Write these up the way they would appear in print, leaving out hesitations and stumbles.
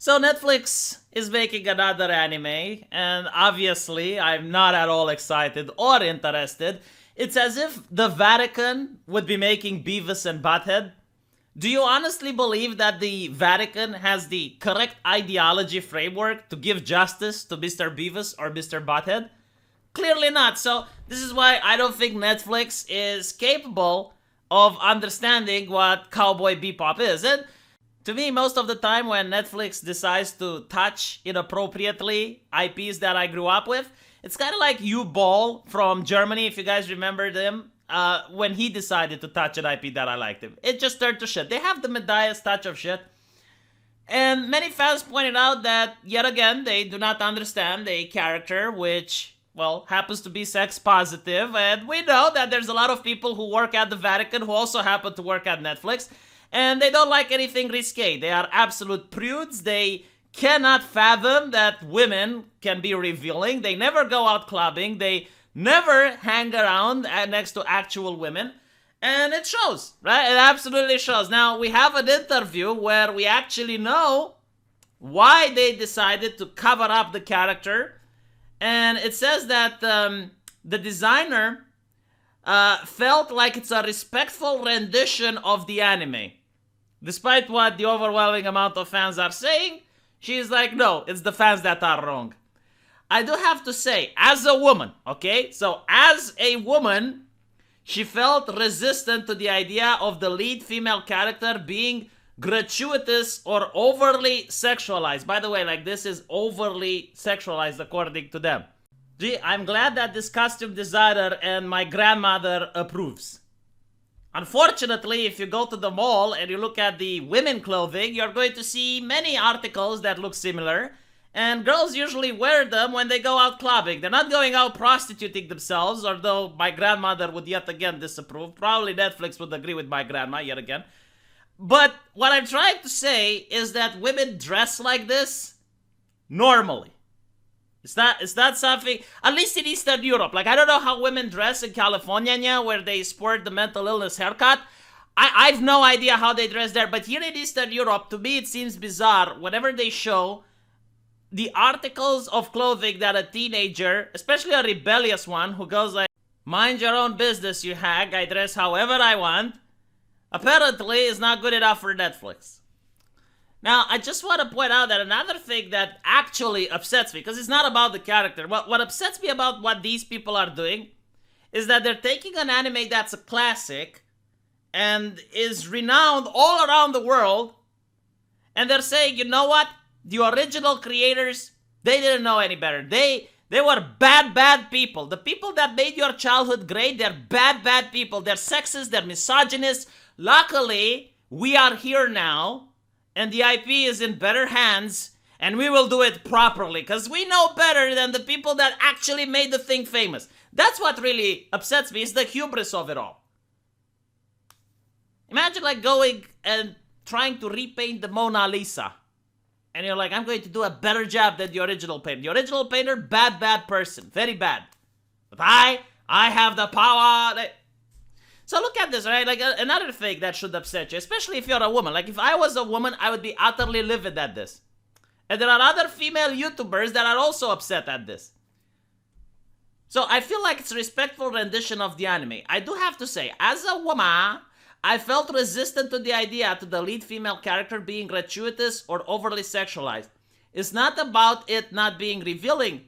So Netflix is making another anime, and obviously I'm not at all excited or interested. It's as if the Vatican would be making Beavis and Butthead. Do you honestly believe that the Vatican has the correct ideology framework to give justice to Mr. Beavis or Mr. Butthead? Clearly not. So this is why I don't think Netflix is capable of understanding what Cowboy Bebop is. And to me, most of the time when Netflix decides to touch inappropriately IPs that I grew up with, it's kind of like U-Ball from Germany, if you guys remember them, when he decided to touch an IP that I liked him. It just turned to shit. They have the Medeiros touch of shit. And many fans pointed out that, yet again, they do not understand a character which, well, happens to be sex positive. And we know that there's a lot of people who work at the Vatican who also happen to work at Netflix. And they don't like anything risque. They are absolute prudes. They cannot fathom that women can be revealing. They never go out clubbing. They never hang around next to actual women. And it shows, right? It absolutely shows. Now, we have an interview where we actually know why they decided to cover up the character. And it says that the designer felt like it's a respectful rendition of the anime. Despite what the overwhelming amount of fans are saying, she's like, no, it's the fans that are wrong. I do have to say, as a woman, okay? So as a woman, she felt resistant to the idea of the lead female character being gratuitous or overly sexualized. By the way, like, this is overly sexualized according to them. Gee, I'm glad that this costume designer and my grandmother approves. Unfortunately, if you go to the mall and you look at the women clothing, you're going to see many articles that look similar. And girls usually wear them when they go out clubbing. They're not going out prostituting themselves, although my grandmother would yet again disapprove. Probably Netflix would agree with my grandma yet again. But what I'm trying to say is that women dress like this normally. It's not something, at least in Eastern Europe. Like, I don't know how women dress in California, where they sport the mental illness haircut. I've no idea how they dress there. But here in Eastern Europe, to me, it seems bizarre whenever they show the articles of clothing that a teenager, especially a rebellious one, who goes like, mind your own business, you hag, I dress however I want, apparently is not good enough for Netflix. Now, I just want to point out that another thing that actually upsets me, because it's not about the character, what upsets me about what these people are doing is that they're taking an anime that's a classic and is renowned all around the world, and they're saying, you know what? The original creators, they didn't know any better. They were bad people. The people that made your childhood great, they're bad people. They're sexist, they're misogynist. Luckily, we are here now, and the IP is in better hands, and we will do it properly, because we know better than the people that actually made the thing famous. That's what really upsets me, is the hubris of it all. Imagine like going and trying to repaint the Mona Lisa. And you're like, I'm going to do a better job than the original painter. The original painter, bad person. Very bad. But I have the power. So look at this, right? Like, another thing that should upset you, especially if you're a woman. Like, if I was a woman, I would be utterly livid at this. And there are other female YouTubers that are also upset at this. So I feel like it's a respectful rendition of the anime. I do have to say, as a woman, I felt resistant to the idea to the lead female character being gratuitous or overly sexualized. It's not about it not being revealing.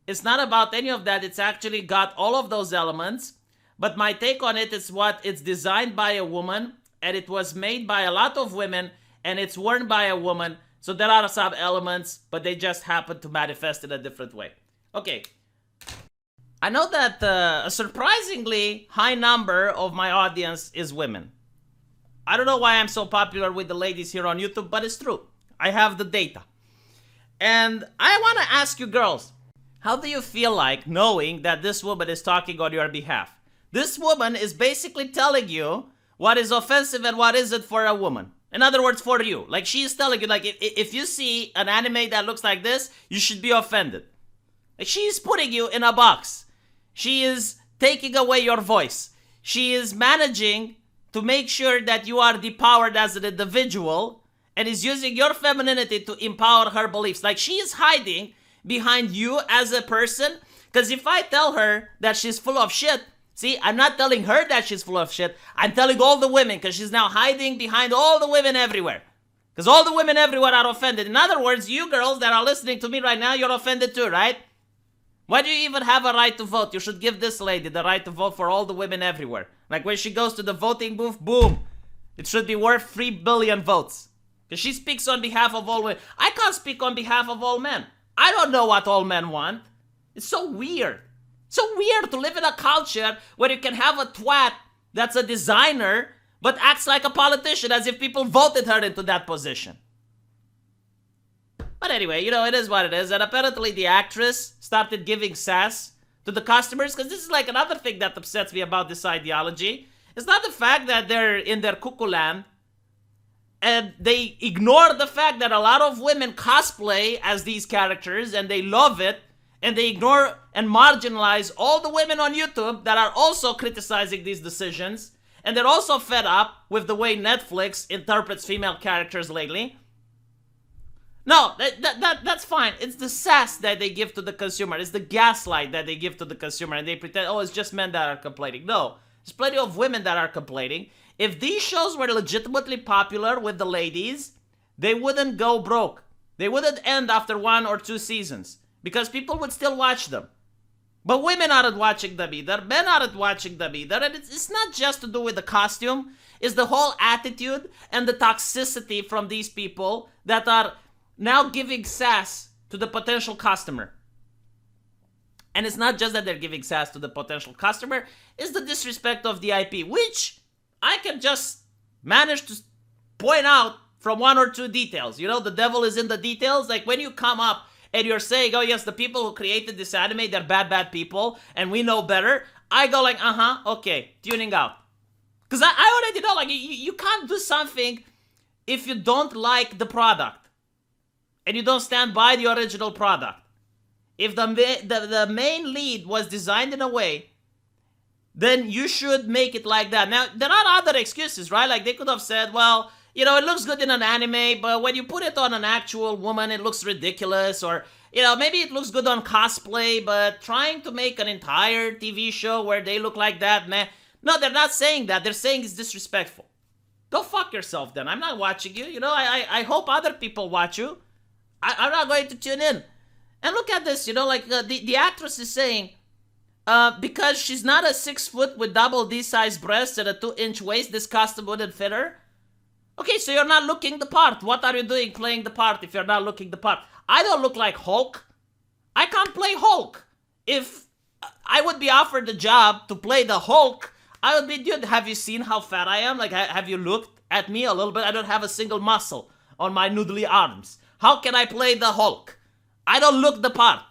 It's not about any of that. It's actually got all of those elements. But my take on it is what it's designed by a woman, and it was made by a lot of women, and it's worn by a woman. So there are some elements, but they just happen to manifest in a different way. Okay. I know that a surprisingly high number of my audience is women. I don't know why I'm so popular with the ladies here on YouTube, but it's true. I have the data. And I want to ask you girls, how do you feel like knowing that this woman is talking on your behalf? This woman is basically telling you what is offensive and what isn't for a woman. In other words, for you. Like, she is telling you, like, if you see an anime that looks like this, you should be offended. Like, she is putting you in a box. She is taking away your voice. She is managing to make sure that you are depowered as an individual and is using your femininity to empower her beliefs. Like, she is hiding behind you as a person. Because if I tell her that she's full of shit, see, I'm not telling her that she's full of shit. I'm telling all the women, because she's now hiding behind all the women everywhere. Because all the women everywhere are offended. In other words, you girls that are listening to me right now, you're offended too, right? Why do you even have a right to vote? You should give this lady the right to vote for all the women everywhere. Like, when she goes to the voting booth, boom. It should be worth 3 billion votes. Because she speaks on behalf of all women. I can't speak on behalf of all men. I don't know what all men want. It's so weird. So weird to live in a culture where you can have a twat that's a designer but acts like a politician as if people voted her into that position. But anyway, you know, it is what it is. And apparently the actress started giving sass to the customers, because this is like another thing that upsets me about this ideology. It's not the fact that they're in their cuckoo land and they ignore the fact that a lot of women cosplay as these characters and they love it, and they ignore and marginalize all the women on YouTube that are also criticizing these decisions, and they're also fed up with the way Netflix interprets female characters lately. No, that's fine. It's the sass that they give to the consumer. It's the gaslight that they give to the consumer, and they pretend, oh, it's just men that are complaining. No, there's plenty of women that are complaining. If these shows were legitimately popular with the ladies, they wouldn't go broke. They wouldn't end after 1 or 2 seasons, because people would still watch them. But women aren't watching them either. Men aren't watching them either. And it's not just to do with the costume. It's the whole attitude and the toxicity from these people that are now giving sass to the potential customer. And it's not just that they're giving sass to the potential customer. It's the disrespect of the IP, which I can just manage to point out from 1 or 2 details. You know, the devil is in the details. Like, when you come up and you're saying, oh yes, the people who created this anime, they're bad people, and we know better, I go like, okay, tuning out. Because I already know, like, you can't do something if you don't like the product, and you don't stand by the original product. If the main lead was designed in a way, then you should make it like that. Now, there are other excuses, right? Like, they could have said, well, you know, it looks good in an anime, but when you put it on an actual woman, it looks ridiculous. Or, you know, maybe it looks good on cosplay, but trying to make an entire TV show where they look like that, man. No, they're not saying that. They're saying it's disrespectful. Go fuck yourself then. I'm not watching you. You know, I hope other people watch you. I'm not going to tune in. And look at this, you know, like the actress is saying, because she's not a 6 foot with double D-size breasts and a 2-inch waist, this costume wouldn't fit her. Okay, so you're not looking the part. What are you doing playing the part if you're not looking the part? I don't look like Hulk. I can't play Hulk. If I would be offered the job to play the Hulk, I would be, dude, have you seen how fat I am? Like, have you looked at me a little bit? I don't have a single muscle on my noodly arms. How can I play the Hulk? I don't look the part.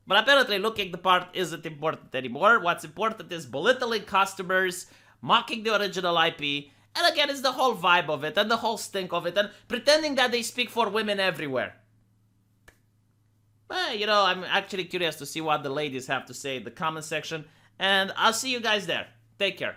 But apparently looking the part isn't important anymore. What's important is belittling customers, mocking the original IP, and again, it's the whole vibe of it, and the whole stink of it, and pretending that they speak for women everywhere. But, you know, I'm actually curious to see what the ladies have to say in the comment section, and I'll see you guys there. Take care.